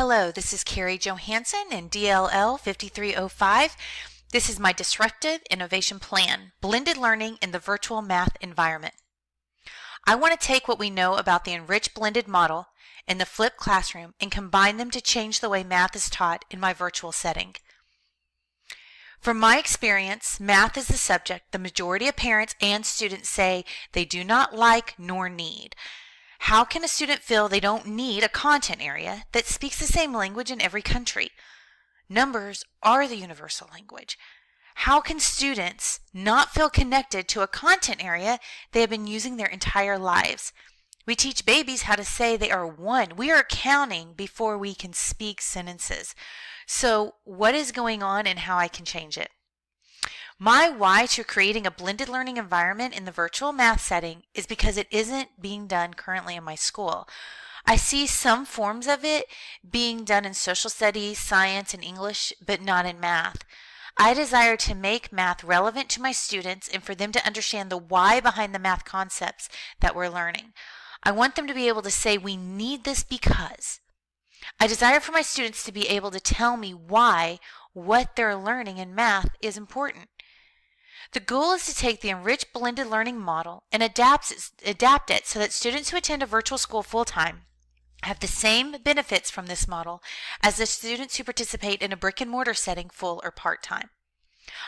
Hello, this is Carrie Johansson in DLL 5305. This is my Disruptive Innovation Plan, blended learning in the virtual math environment. I want to take what we know about the enriched blended model in the flipped classroom and combine them to change the way math is taught in my virtual setting. From my experience, math is the subject the majority of parents and students say they do not like nor need. How can a student feel they don't need a content area that speaks the same language in every country? Numbers are the universal language. How can students not feel connected to a content area they have been using their entire lives? We teach babies how to say they are one. We are counting before we can speak sentences. So what is going on and how I can change it? My why to creating a blended learning environment in the virtual math setting is because it isn't being done currently in my school. I see some forms of it being done in social studies, science, and English, but not in math. I desire to make math relevant to my students and for them to understand the why behind the math concepts that we're learning. I want them to be able to say, we need this because. I desire for my students to be able to tell me why what they're learning in math is important. The goal is to take the enriched blended learning model and adapt it so that students who attend a virtual school full-time have the same benefits from this model as the students who participate in a brick and mortar setting full or part-time.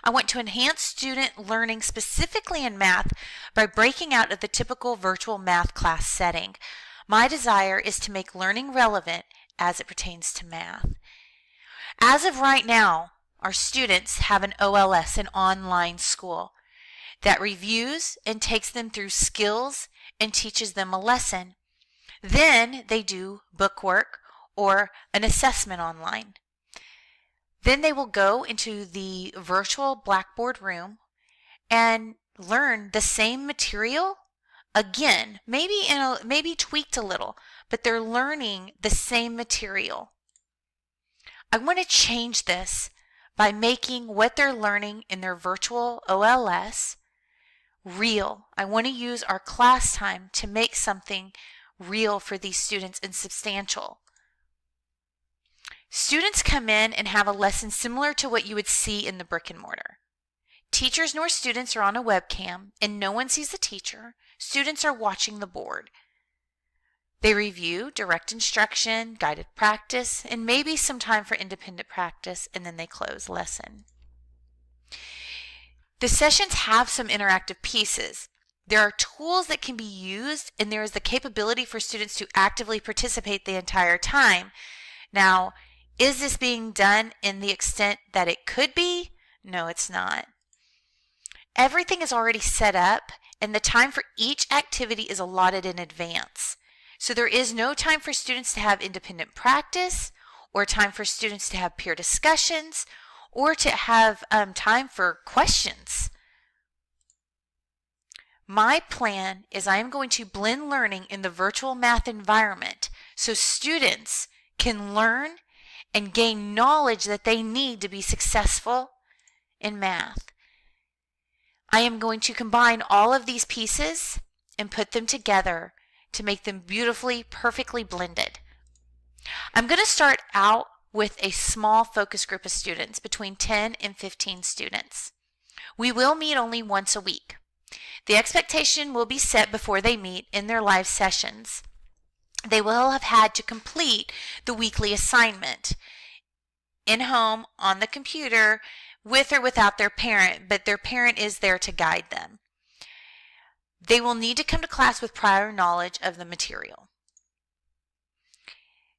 I want to enhance student learning specifically in math by breaking out of the typical virtual math class setting. My desire is to make learning relevant as it pertains to math. As of right now, our students have an OLS, an online school, that reviews and takes them through skills and teaches them a lesson. Then they do bookwork or an assessment online. Then they will go into the virtual Blackboard room and learn the same material again, maybe tweaked a little, but they're learning the same material. I want to change this by making what they're learning in their virtual OLS real. I want to use our class time to make something real for these students and substantial. Students come in and have a lesson similar to what you would see in the brick and mortar. Teachers nor students are on a webcam and no one sees the teacher. Students are watching the board. They review direct instruction, guided practice, and maybe some time for independent practice, and then they close lesson. The sessions have some interactive pieces. There are tools that can be used, and there is the capability for students to actively participate the entire time. Now, is this being done in the extent that it could be? No, it's not. Everything is already set up, and the time for each activity is allotted in advance. So there is no time for students to have independent practice, or time for students to have peer discussions, or to have time for questions. My plan is I am going to blend learning in the virtual math environment so students can learn and gain knowledge that they need to be successful in math. I am going to combine all of these pieces and put them together to make them beautifully, perfectly blended. I'm going to start out with a small focus group of students, between 10 and 15 students. We will meet only once a week. The expectation will be set before they meet in their live sessions. They will have had to complete the weekly assignment in home, on the computer, with or without their parent, but their parent is there to guide them. They will need to come to class with prior knowledge of the material.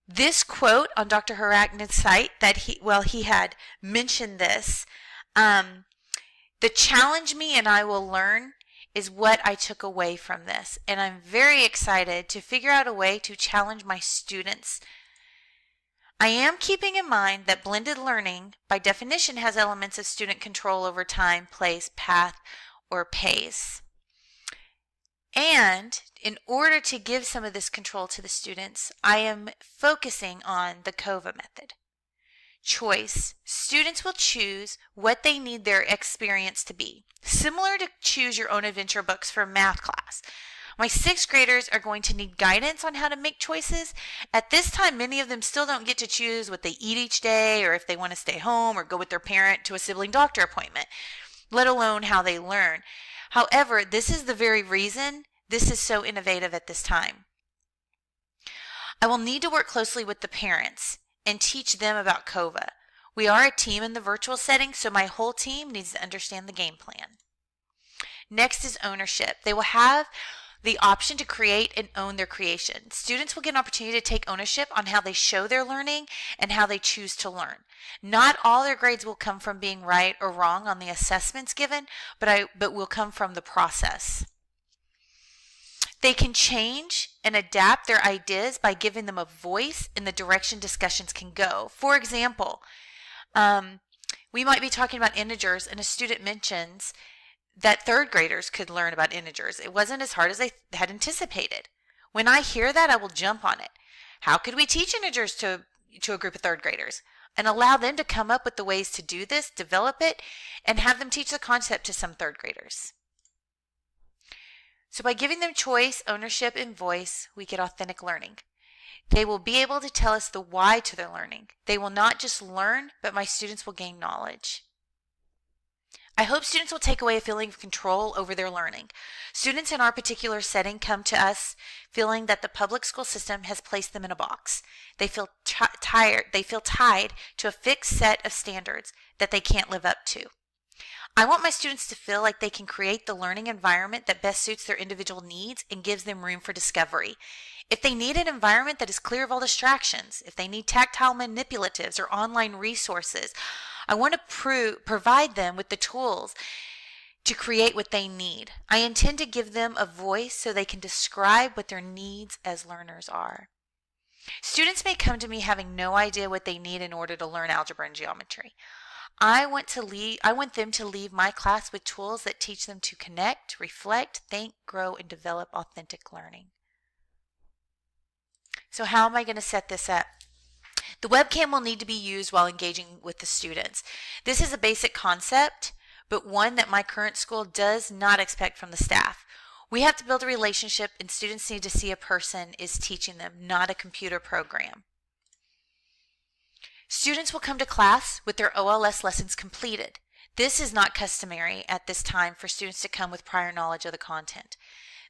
This quote on Dr. Haragna's site that he had mentioned this, the challenge me and I will learn is what I took away from this. And I'm very excited to figure out a way to challenge my students. I am keeping in mind that blended learning, by definition, has elements of student control over time, place, path, or pace. And in order to give some of this control to the students, I am focusing on the COVA method. Choice. Students will choose what they need their experience to be. Similar to choose your own adventure books for math class. My sixth graders are going to need guidance on how to make choices. At this time, many of them still don't get to choose what they eat each day or if they want to stay home or go with their parent to a sibling doctor appointment, let alone how they learn. However, this is the very reason this is so innovative at this time. I will need to work closely with the parents and teach them about COVA. We are a team in the virtual setting, so my whole team needs to understand the game plan. Next is ownership. They will have the option to create and own their creation. Students will get an opportunity to take ownership on how they show their learning and how they choose to learn. Not all their grades will come from being right or wrong on the assessments given, but will come from the process. They can change and adapt their ideas by giving them a voice in the direction discussions can go. For example, we might be talking about integers and a student mentions that third graders could learn about integers. It wasn't as hard as they had anticipated. When I hear that, I will jump on it. How could we teach integers to a group of third graders and allow them to come up with the ways to do this, develop it, and have them teach the concept to some third graders? So by giving them choice, ownership, and voice, we get authentic learning. They will be able to tell us the why to their learning. They will not just learn, but my students will gain knowledge. I hope students will take away a feeling of control over their learning. Students in our particular setting come to us feeling that the public school system has placed them in a box. They feel tired. They feel tied to a fixed set of standards that they can't live up to. I want my students to feel like they can create the learning environment that best suits their individual needs and gives them room for discovery. If they need an environment that is clear of all distractions, if they need tactile manipulatives or online resources, I want to provide them with the tools to create what they need. I intend to give them a voice so they can describe what their needs as learners are. Students may come to me having no idea what they need in order to learn algebra and geometry. I want them to leave my class with tools that teach them to connect, reflect, think, grow, and develop authentic learning. So how am I going to set this up? The webcam will need to be used while engaging with the students. This is a basic concept, but one that my current school does not expect from the staff. We have to build a relationship, and students need to see a person is teaching them, not a computer program. Students will come to class with their OLS lessons completed. This is not customary at this time for students to come with prior knowledge of the content.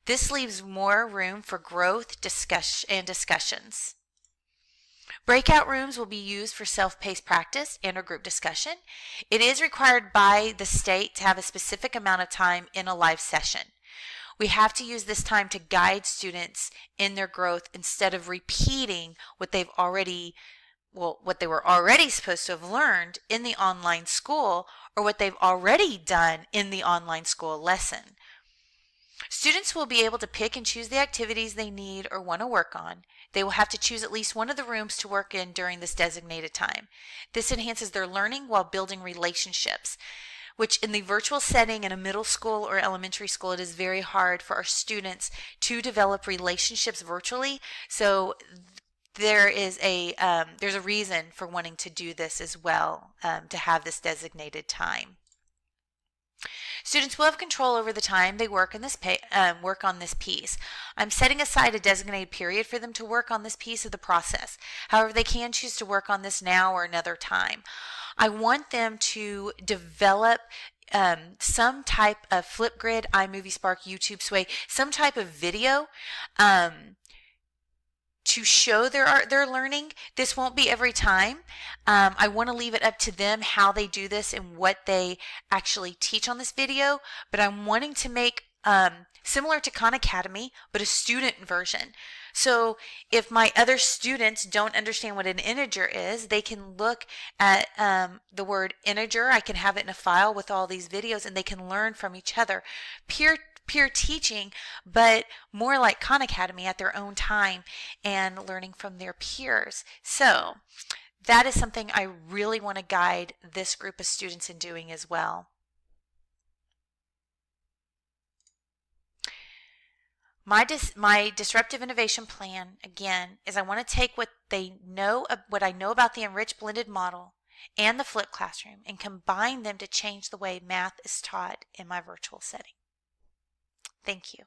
This leaves more room for growth, discussions. Breakout rooms will be used for self-paced practice and or group discussion. It is required by the state to have a specific amount of time in a live session. We have to use this time to guide students in their growth instead of repeating what they were already supposed to have learned in the online school or what they've already done in the online school lesson. Students will be able to pick and choose the activities they need or want to work on. They will have to choose at least one of the rooms to work in during this designated time. This enhances their learning while building relationships, which in the virtual setting in a middle school or elementary school, it is very hard for our students to develop relationships virtually. So there's a reason for wanting to do this as well, to have this designated time. Students will have control over the time they work on this piece. I'm setting aside a designated period for them to work on this piece of the process. However, they can choose to work on this now or another time. I want them to develop some type of Flipgrid, iMovie Spark, YouTube Sway, some type of video to show their learning. This won't be every time. I want to leave it up to them how they do this and what they actually teach on this video, but I'm wanting to make similar to Khan Academy, but a student version. So if my other students don't understand what an integer is, they can look at the word integer. I can have it in a file with all these videos, and they can learn from each other. Peer teaching, but more like Khan Academy at their own time and learning from their peers. So that is something I really want to guide this group of students in doing as well. My disruptive innovation plan, again, is I want to take what I know about the enriched blended model and the flipped classroom and combine them to change the way math is taught in my virtual setting. Thank you.